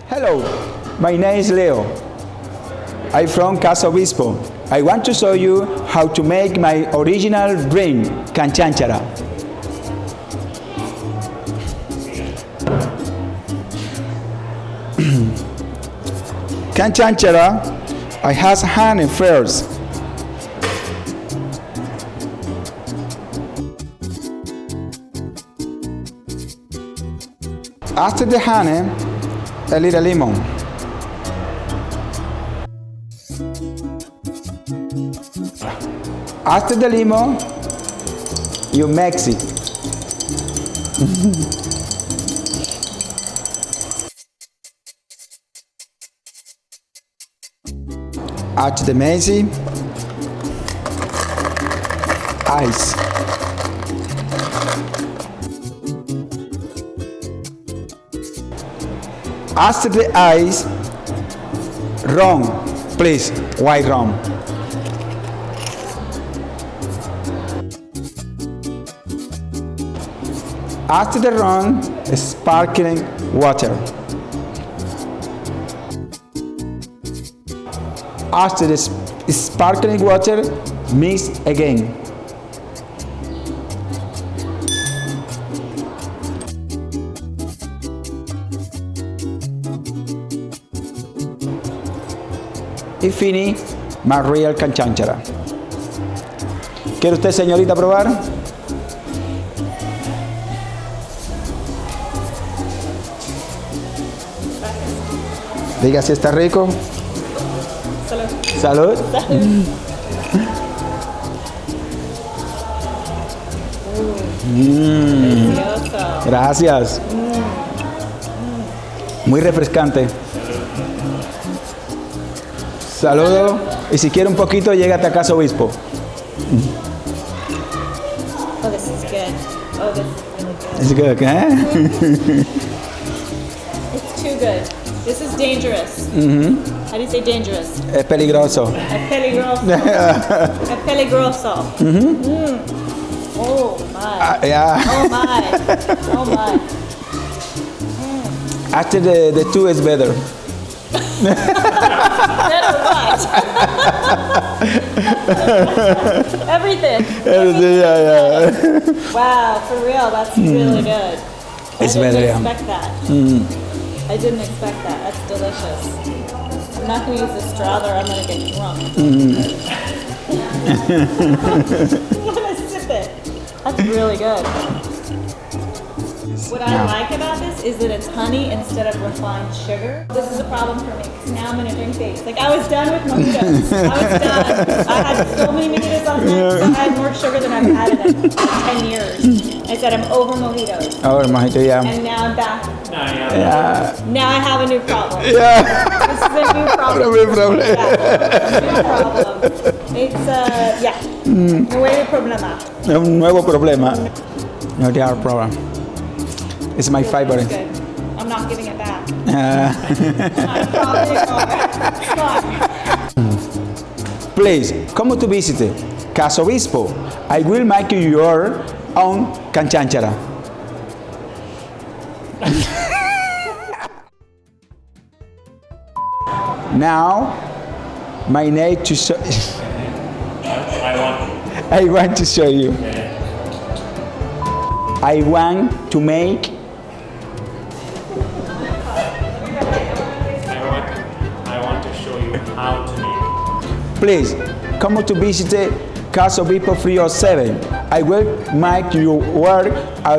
Hello, my name is Leo. I'm from Casa Obispo. I want to show you how to make my original drink, Canchanchara. Canchanchara, I have honey first. After the honey, a little lemon. After the lemon, you mix it. Add the maize, ice. After the ice, rum, please, white rum. After the rum, sparkling water. After the sparkling water, mix again. Y finish my real Canchanchara. ¿Quiere usted, señorita, probar? Diga si está rico. Salud. Salud. Delicioso. Gracias. Muy refrescante. Saludo. Y si quiere un poquito, llégate a Casa Obispo. Oh, this is good. Oh, this is really good. Es que, ¿eh? It's too good. This is dangerous. How do you say dangerous? Es peligroso. Es peligroso. Es peligroso. Oh my. Yeah. Oh my. Oh my. After the two is better. Better what? Everything. Yeah. Wow, for real, that's really good. It's I better, didn't yeah. expect that. I didn't expect that. That's delicious. I'm not going to use the straw there. I'm going to get drunk. I'm going to sip it. That's really good. What I like about this is that it's honey instead of refined sugar. This is a problem for me because now I'm going to drink these. Like I was done with mojitos. I was done. I had so many mojitos last night. So I had more sugar than I've had in like 10 years. I said I'm over mojitos. Ahora, mojito, ya. And now I'm back. Yeah. Now I have a new problem. Yeah. This is a new problem. New problem. Yeah, new problem. It's, yeah. Nuevo problema. Un nuevo problema. No other problem. It's my favorite. It's good. I'm not giving it back. Please, come to visit Casa Obispo. I will make you your own Canchanchara. Now, my need to show. I want to show you. I want to make. I want to show you how to make. Please, come to visit Casa Obispo 307. I will make you work. I